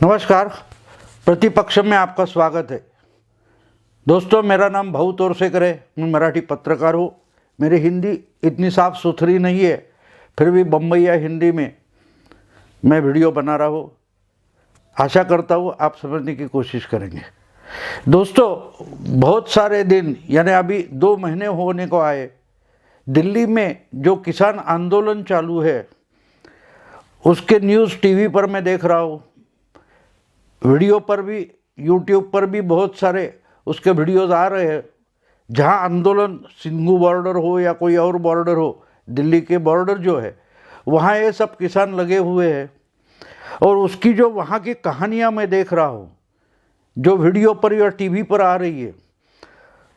नमस्कार। प्रतिपक्ष में आपका स्वागत है। दोस्तों, मेरा नाम भाऊ तोरसेकर है। मैं मराठी पत्रकार हूँ। मेरी हिंदी इतनी साफ़ सुथरी नहीं है, फिर भी बम्बईया हिंदी में मैं वीडियो बना रहा हूँ। आशा करता हूँ आप समझने की कोशिश करेंगे। दोस्तों, बहुत सारे दिन यानी अभी 2 महीने होने को आए, दिल्ली में जो किसान आंदोलन चालू है उसके न्यूज़ टीवी पर मैं देख रहा हूँ, वीडियो पर भी, यूट्यूब पर भी बहुत सारे उसके वीडियोस आ रहे हैं। जहाँ आंदोलन सिंघू बॉर्डर हो या कोई और बॉर्डर हो, दिल्ली के बॉर्डर जो है वहाँ ये सब किसान लगे हुए हैं। और उसकी जो वहाँ की कहानियाँ मैं देख रहा हूँ जो वीडियो पर या टीवी पर आ रही है,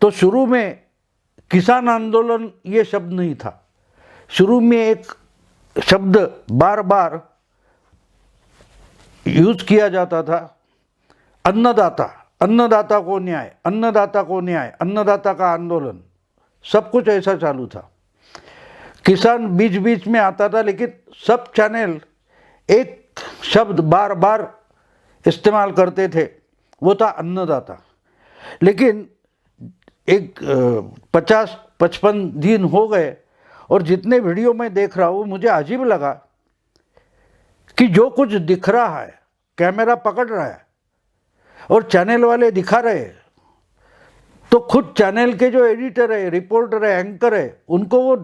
तो शुरू में किसान आंदोलन ये शब्द नहीं था। शुरू में एक शब्द बार बार यूज किया जाता था, अन्नदाता, अन्नदाता को न्याय, अन्नदाता को न्याय, अन्नदाता का आंदोलन। सब कुछ ऐसा चालू था। किसान बीच बीच में आता था, लेकिन सब चैनल एक शब्द बार बार इस्तेमाल करते थे, वो था अन्नदाता। लेकिन एक 50-55 दिन हो गए और जितने वीडियो मैं देख रहा हूँ मुझे अजीब लगा कि जो कुछ दिख रहा है, कैमरा पकड़ रहा है और चैनल वाले दिखा रहे हैं, तो खुद चैनल के जो एडिटर है, रिपोर्टर है, एंकर है, उनको वो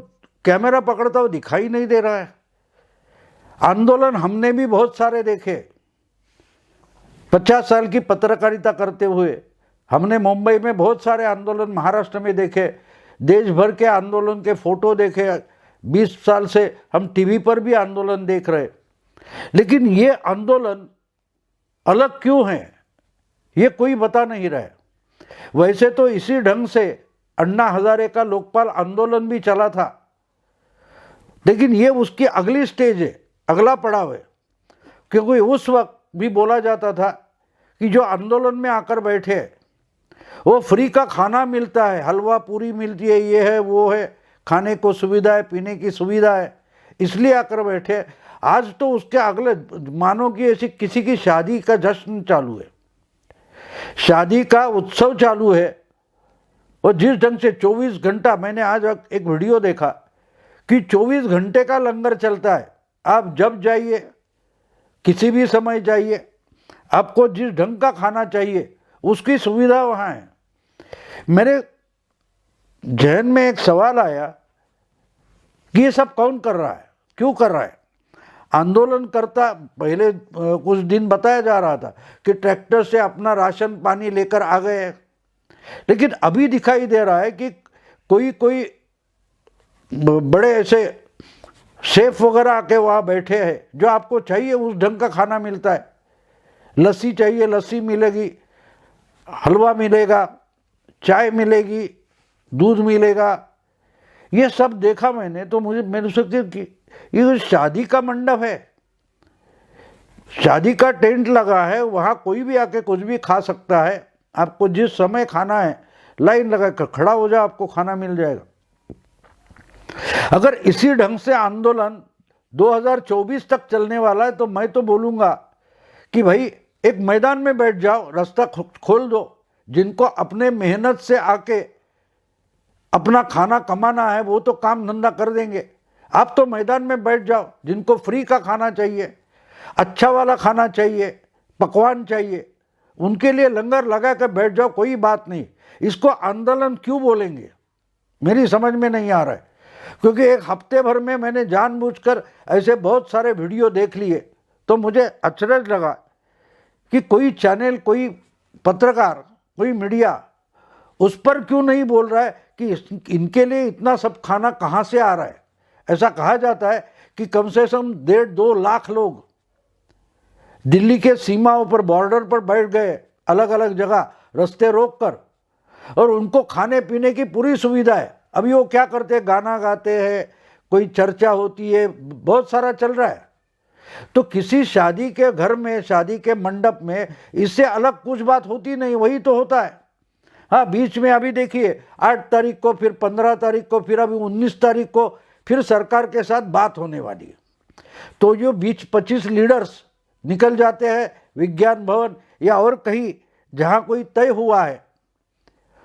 कैमरा पकड़ता हुआ दिखाई नहीं दे रहा है। आंदोलन हमने भी बहुत सारे देखे। 50 साल की पत्रकारिता करते हुए हमने मुंबई में बहुत सारे आंदोलन, महाराष्ट्र में देखे, देश भर के आंदोलन के फोटो देखे। 20 साल से हम टीवी पर भी आंदोलन देख रहे। लेकिन ये आंदोलन अलग क्यों है, ये कोई बता नहीं रहा है। वैसे तो इसी ढंग से अन्ना हजारे का लोकपाल आंदोलन भी चला था, लेकिन ये उसकी अगली स्टेज है, अगला पड़ाव है। क्योंकि उस वक्त भी बोला जाता था कि जो आंदोलन में आकर बैठे वो फ्री का खाना मिलता है, हलवा पूरी मिलती है, ये है वो है, खाने को सुविधा है, पीने की सुविधा है, इसलिए आकर बैठे। आज तो उसके अगले मानो कि ऐसी किसी की शादी का जश्न चालू है, शादी का उत्सव चालू है। और जिस ढंग से 24 घंटा, मैंने आज एक वीडियो देखा कि 24 घंटे का लंगर चलता है। आप जब जाइए, किसी भी समय जाइए, आपको जिस ढंग का खाना चाहिए उसकी सुविधा वहाँ है। मेरे जहन में एक सवाल आया कि ये सब कौन कर रहा है, क्यों कर रहा है। आंदोलन करता पहले कुछ दिन बताया जा रहा था कि ट्रैक्टर से अपना राशन पानी लेकर आ गए, लेकिन अभी दिखाई दे रहा है कि कोई बड़े ऐसे शेफ वगैरह आके वहाँ बैठे हैं, जो आपको चाहिए उस ढंग का खाना मिलता है। लस्सी चाहिए, लस्सी मिलेगी, हलवा मिलेगा, चाय मिलेगी, दूध मिलेगा। ये सब देखा मैंने, तो मैंने सोचा कि ये शादी का मंडप है, शादी का टेंट लगा है, वहाँ कोई भी आके कुछ भी खा सकता है। आपको जिस समय खाना है लाइन लगा कर खड़ा हो जाए, आपको खाना मिल जाएगा। अगर इसी ढंग से आंदोलन 2024 तक चलने वाला है, तो मैं तो बोलूँगा कि भाई एक मैदान में बैठ जाओ, रास्ता खोल दो। जिनको अपने मेहनत से आके अपना खाना कमाना है वो तो काम धंधा कर देंगे। आप तो मैदान में बैठ जाओ। जिनको फ्री का खाना चाहिए, अच्छा वाला खाना चाहिए, पकवान चाहिए, उनके लिए लंगर लगा कर बैठ जाओ, कोई बात नहीं। इसको आंदोलन क्यों बोलेंगे, मेरी समझ में नहीं आ रहा है। क्योंकि एक हफ्ते भर में मैंने जानबूझकर ऐसे बहुत सारे वीडियो देख लिए, तो मुझे अचरज लगा कि कोई चैनल, कोई पत्रकार, कोई मीडिया उस पर क्यों नहीं बोल रहा है कि इनके लिए इतना सब खाना कहाँ से आ रहा है। ऐसा कहा जाता है कि कम से कम 1.5-2 लाख लोग दिल्ली के सीमाओं पर, बॉर्डर पर बैठ गए, अलग अलग जगह रास्ते रोक कर, और उनको खाने पीने की पूरी सुविधा है। अभी वो क्या करते हैं, गाना गाते हैं, कोई चर्चा होती है, बहुत सारा चल रहा है। तो किसी शादी के घर में, शादी के मंडप में इससे अलग कुछ बात होती नहीं, वही तो होता है। हाँ, बीच में अभी देखिए 8 तारीख को, फिर 15 तारीख को, फिर अभी 19 तारीख को फिर सरकार के साथ बात होने वाली है। तो जो 20-25 लीडर्स निकल जाते हैं, विज्ञान भवन या और कहीं जहाँ कोई तय हुआ है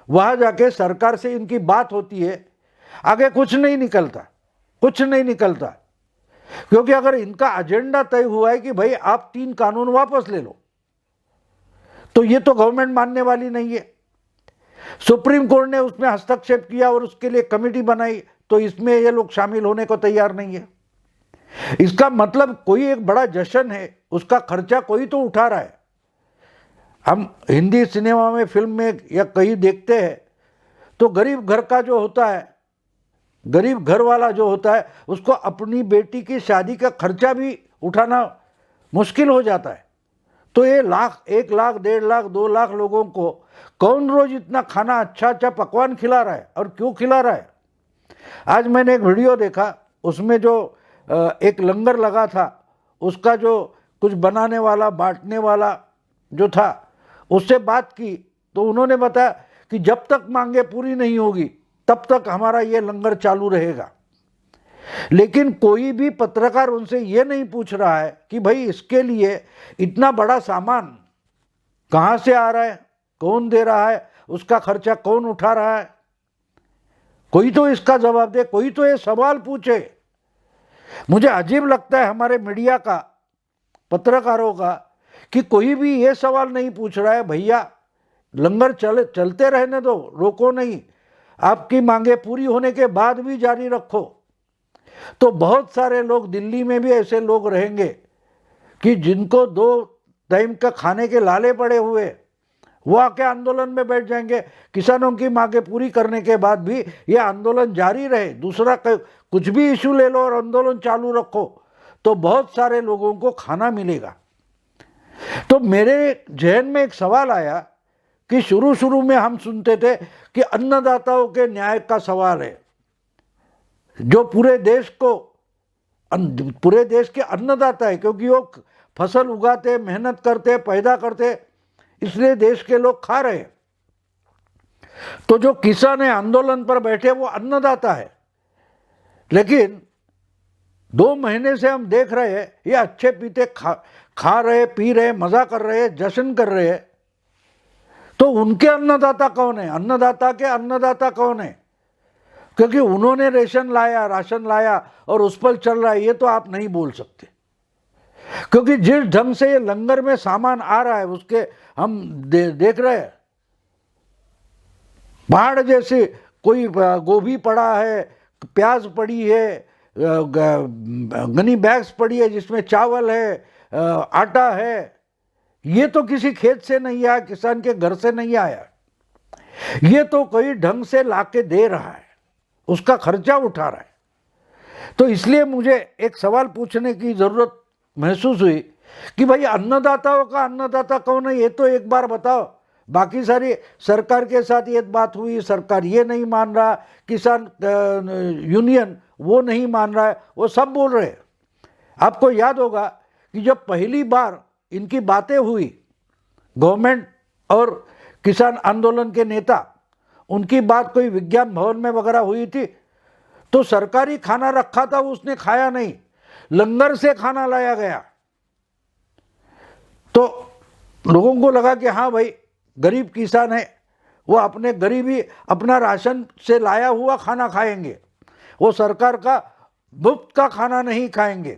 वहाँ जाके सरकार से इनकी बात होती है, आगे कुछ नहीं निकलता, कुछ नहीं निकलता। क्योंकि अगर इनका एजेंडा तय हुआ है कि भाई आप 3 कानून वापस ले लो, तो ये तो गवर्नमेंट मानने वाली नहीं है। सुप्रीम कोर्ट ने उसमें हस्तक्षेप किया और उसके लिए कमेटी बनाई, तो इसमें ये लोग शामिल होने को तैयार नहीं है। इसका मतलब कोई एक बड़ा जश्न है, उसका खर्चा कोई तो उठा रहा है। हम हिंदी सिनेमा में, फिल्म में या कहीं देखते हैं तो गरीब घर का जो होता है, गरीब घर वाला जो होता है, उसको अपनी बेटी की शादी का खर्चा भी उठाना मुश्किल हो जाता है। तो ये लाख, 1 लाख, 1.5 लाख, 2 लाख लोगों को कौन रोज इतना खाना, अच्छा अच्छा पकवान खिला रहा है और क्यों खिला रहा है? आज मैंने एक वीडियो देखा, उसमें जो एक लंगर लगा था, उसका जो कुछ बनाने वाला, बांटने वाला जो था, उससे बात की तो उन्होंने बताया कि जब तक मांगे पूरी नहीं होगी तब तक हमारा ये लंगर चालू रहेगा। लेकिन कोई भी पत्रकार उनसे ये नहीं पूछ रहा है कि भाई इसके लिए इतना बड़ा सामान कहाँ से आ रहा है, कौन दे रहा है, उसका खर्चा कौन उठा रहा है। कोई तो इसका जवाब दे, कोई तो ये सवाल पूछे। मुझे अजीब लगता है हमारे मीडिया का, पत्रकारों का, कि कोई भी ये सवाल नहीं पूछ रहा है, भैया लंगर चलते रहने दो, रोको नहीं, आपकी मांगे पूरी होने के बाद भी जारी रखो। तो बहुत सारे लोग, दिल्ली में भी ऐसे लोग रहेंगे कि जिनको 2 टाइम का खाने के लाले पड़े हुए, वो आके आंदोलन में बैठ जाएंगे। किसानों की मांगे पूरी करने के बाद भी ये आंदोलन जारी रहे, दूसरा कुछ भी इशू ले लो और आंदोलन चालू रखो, तो बहुत सारे लोगों को खाना मिलेगा। तो मेरे जहन में एक सवाल आया कि शुरू में हम सुनते थे कि अन्नदाताओं के न्याय का सवाल है, जो पूरे देश के अन्नदाता है, क्योंकि वो फसल उगाते, मेहनत करते, पैदा करते, इसलिए देश के लोग खा रहे हैं। तो जो किसान है आंदोलन पर बैठे, वो अन्नदाता है। लेकिन 2 महीने से हम देख रहे हैं ये अच्छे पीते खा रहे, पी रहे, मजा कर रहे, जश्न कर रहे हैं। तो उनके अन्नदाता कौन है? अन्नदाता के अन्नदाता कौन है? क्योंकि उन्होंने राशन लाया और उस पर चल रहा है, ये तो आप नहीं बोल सकते। क्योंकि जिस ढंग से ये लंगर में सामान आ रहा है, उसके हम देख रहे हैं, पहाड़ जैसे, कोई गोभी पड़ा है, प्याज पड़ी है, गनी बैग्स पड़ी है जिसमें चावल है, आटा है। ये तो किसी खेत से नहीं आया, किसान के घर से नहीं आया, ये तो कोई ढंग से लाके दे रहा है, उसका खर्चा उठा रहा है। तो इसलिए मुझे एक सवाल पूछने की जरूरत महसूस हुई कि भाई अन्नदाताओं का अन्नदाता कौन है, ये तो एक बार बताओ। बाकी सारी सरकार के साथ ये बात हुई, सरकार ये नहीं मान रहा, किसान यूनियन वो नहीं मान रहा है, वो सब बोल रहे हैं। आपको याद होगा कि जब पहली बार इनकी बातें हुई, गवर्नमेंट और किसान आंदोलन के नेता, उनकी बात कोई विज्ञान भवन में वगैरह हुई थी, तो सरकारी खाना रखा था, उसने खाया नहीं, लंगर से खाना लाया गया। तो लोगों को लगा कि हाँ भाई गरीब किसान है, वो अपने गरीबी, अपना राशन से लाया हुआ खाना खाएंगे, वो सरकार का मुफ्त का खाना नहीं खाएंगे।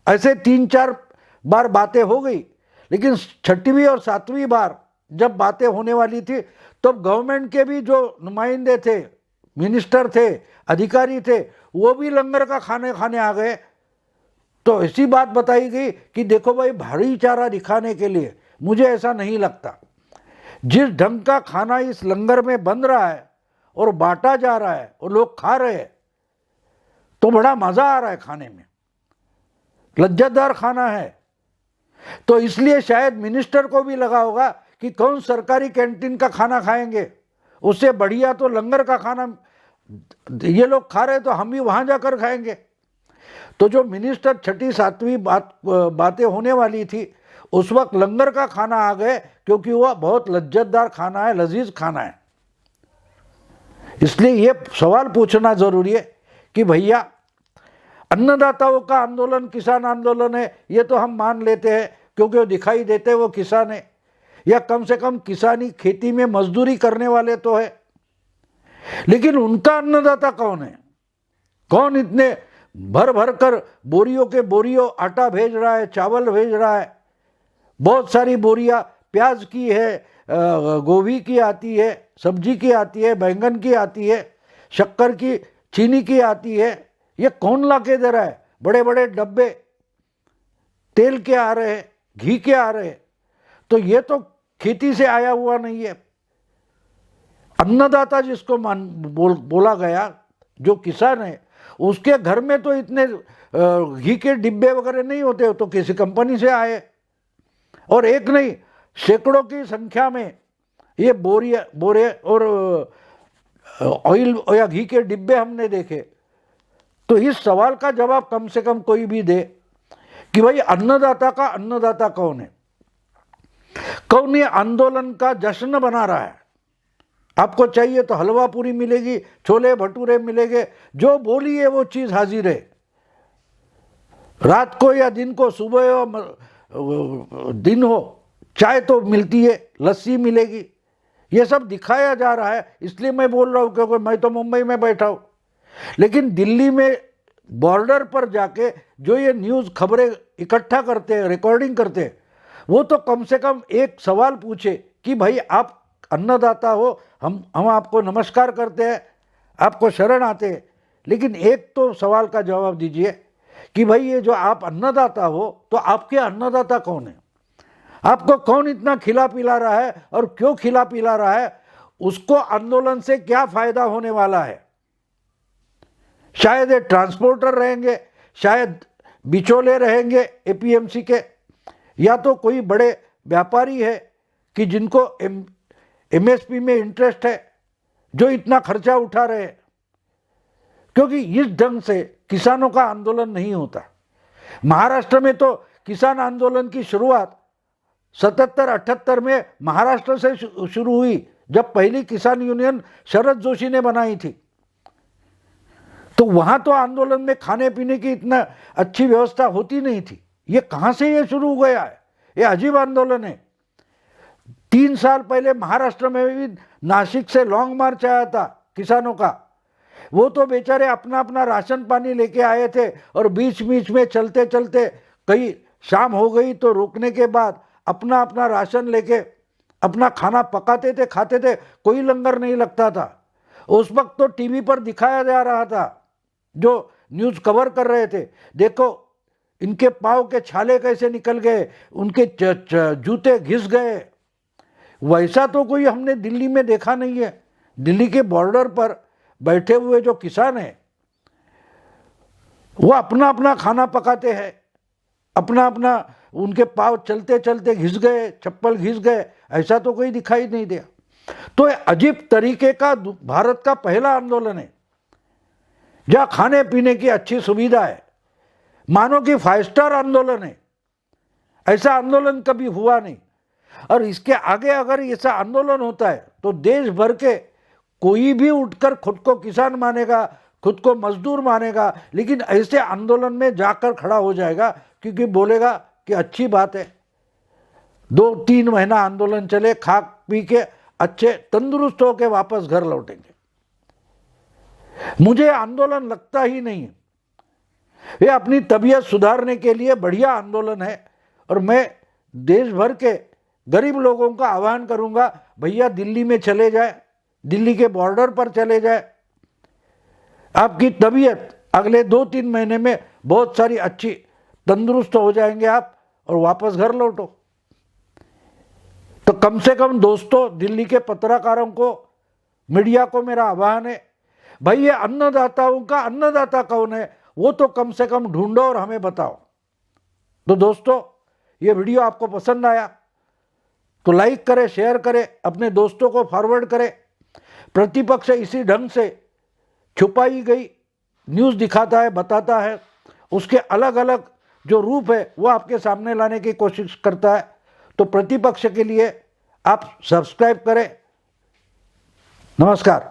ऐसे 3-4 बार बातें हो गई, लेकिन 6वीं और 7वीं बार जब बातें होने वाली थी, तो गवर्नमेंट के भी जो नुमाइंदे थे, मिनिस्टर थे, अधिकारी थे, वो भी लंगर का खाने आ गए। तो ऐसी बात बताई गई कि देखो भाई, भाईचारा दिखाने के लिए, मुझे ऐसा नहीं लगता। जिस ढंग का खाना इस लंगर में बन रहा है और बांटा जा रहा है और लोग खा रहे हैं, तो बड़ा मजा आ रहा है खाने में, लज्जतदार खाना है। तो इसलिए शायद मिनिस्टर को भी लगा होगा कि कौन सरकारी कैंटीन का खाना खाएंगे, उससे बढ़िया तो लंगर का खाना ये लोग खा रहे, तो हम भी वहां जाकर खाएंगे। तो जो मिनिस्टर 6वीं-7वीं बातें होने वाली थी, उस वक्त लंगर का खाना आ गए, क्योंकि वह बहुत लज्जतदार खाना है, लजीज खाना है। इसलिए ये सवाल पूछना जरूरी है कि भैया अन्नदाताओं का आंदोलन किसान आंदोलन है, ये तो हम मान लेते हैं, क्योंकि वो दिखाई देते वो किसान है, या कम से कम किसानी खेती में मजदूरी करने वाले तो है, लेकिन उनका अन्नदाता कौन है? कौन इतने भर भर कर बोरियों के बोरियों आटा भेज रहा है, चावल भेज रहा है, बहुत सारी बोरियां प्याज की है, गोभी की आती है, सब्जी की आती है, बैंगन की आती है, शक्कर की, चीनी की आती है। ये कौन ला के दे रहा है? बड़े बड़े डब्बे तेल के आ रहे हैं, घी के आ रहे हैं। तो ये तो खेती से आया हुआ नहीं है। अन्नदाता जिसको बोला गया, जो किसान है, उसके घर में तो इतने घी के डिब्बे वगैरह नहीं होते, तो किसी कंपनी से आए। और एक नहीं, सैकड़ों की संख्या में ये बोरे और ऑयल या घी के डिब्बे हमने देखे। तो इस सवाल का जवाब कम से कम कोई भी दे कि भाई अन्नदाता का अन्नदाता कौन है? कौन ये आंदोलन का जश्न बना रहा है? आपको चाहिए तो हलवा पूरी मिलेगी, छोले भटूरे मिलेंगे, जो बोलिए वो चीज हाजिर है। रात को या दिन को, सुबह हो दिन हो, चाय तो मिलती है, लस्सी मिलेगी। ये सब दिखाया जा रहा है, इसलिए मैं बोल रहा हूं क्योंकि मैं तो मुंबई में बैठा हूं। लेकिन दिल्ली में बॉर्डर पर जाके जो ये न्यूज़ खबरें इकट्ठा करते हैं, रिकॉर्डिंग करते हैं, वो तो कम से कम एक सवाल पूछे कि भाई आप अन्नदाता हो, हम आपको नमस्कार करते हैं, आपको शरण आते हैं, लेकिन एक तो सवाल का जवाब दीजिए कि भाई ये जो आप अन्नदाता हो, तो आपके अन्नदाता कौन है? आपको कौन इतना खिला पिला रहा है और क्यों खिला पिला रहा है? उसको आंदोलन से क्या फायदा होने वाला है? शायद ये ट्रांसपोर्टर रहेंगे, शायद बिचौले रहेंगे एपीएमसी के, या तो कोई बड़े व्यापारी है कि जिनको एमएसपी में इंटरेस्ट है, जो इतना खर्चा उठा रहे हैं। क्योंकि इस ढंग से किसानों का आंदोलन नहीं होता। महाराष्ट्र में तो किसान आंदोलन की शुरुआत 77-78 में महाराष्ट्र से शुरू हुई, जब पहली किसान यूनियन शरद जोशी ने बनाई थी। तो वहां तो आंदोलन में खाने पीने की इतना अच्छी व्यवस्था होती नहीं थी। ये कहां से ये शुरू हो गया है? ये अजीब आंदोलन है। 3 साल पहले महाराष्ट्र में भी नासिक से लॉन्ग मार्च आया था किसानों का। वो तो बेचारे अपना अपना राशन पानी लेके आए थे, और बीच बीच में चलते चलते कहीं शाम हो गई तो रुकने के बाद अपना अपना राशन लेके अपना खाना पकाते थे, खाते थे। कोई लंगर नहीं लगता था। उस वक्त तो टीवी पर दिखाया जा रहा था, जो न्यूज़ कवर कर रहे थे, देखो इनके पाँव के छाले कैसे निकल गए, उनके जूते घिस गए। वैसा तो कोई हमने दिल्ली में देखा नहीं है। दिल्ली के बॉर्डर पर बैठे हुए जो किसान हैं, वो अपना अपना खाना पकाते हैं, अपना अपना, उनके पाँव चलते चलते घिस गए, चप्पल घिस गए, ऐसा तो कोई दिखाई नहीं दिया। तो अजीब तरीके का भारत का पहला आंदोलन है जहाँ खाने पीने की अच्छी सुविधा है, मानो कि 5 स्टार आंदोलन है। ऐसा आंदोलन कभी हुआ नहीं। और इसके आगे अगर ऐसा आंदोलन होता है तो देश भर के कोई भी उठकर खुद को किसान मानेगा, खुद को मजदूर मानेगा, लेकिन ऐसे आंदोलन में जाकर खड़ा हो जाएगा, क्योंकि बोलेगा कि अच्छी बात है, 2-3 महीना आंदोलन चले, खा पी के अच्छे तंदुरुस्त होकर वापस घर लौटेंगे। मुझे आंदोलन लगता ही नहीं है। ये अपनी तबीयत सुधारने के लिए बढ़िया आंदोलन है, और मैं देश भर के गरीब लोगों का आह्वान करूंगा, भैया दिल्ली में चले जाए, दिल्ली के बॉर्डर पर चले जाए। आपकी तबीयत अगले 2-3 महीने में बहुत सारी अच्छी तंदुरुस्त हो जाएंगे आप, और वापस घर लौटो। तो कम से कम दोस्तों, दिल्ली के पत्रकारों को, मीडिया को मेरा आह्वान है, भाई ये अन्नदाताओं का अन्नदाता कौन है, वो तो कम से कम ढूंढो और हमें बताओ। तो दोस्तों, ये वीडियो आपको पसंद आया तो लाइक करें, शेयर करें, अपने दोस्तों को फॉरवर्ड करें। प्रतिपक्ष इसी ढंग से छुपाई गई न्यूज़ दिखाता है, बताता है, उसके अलग अलग जो रूप है वो आपके सामने लाने की कोशिश करता है। तो प्रतिपक्ष के लिए आप सब्सक्राइब करें। नमस्कार।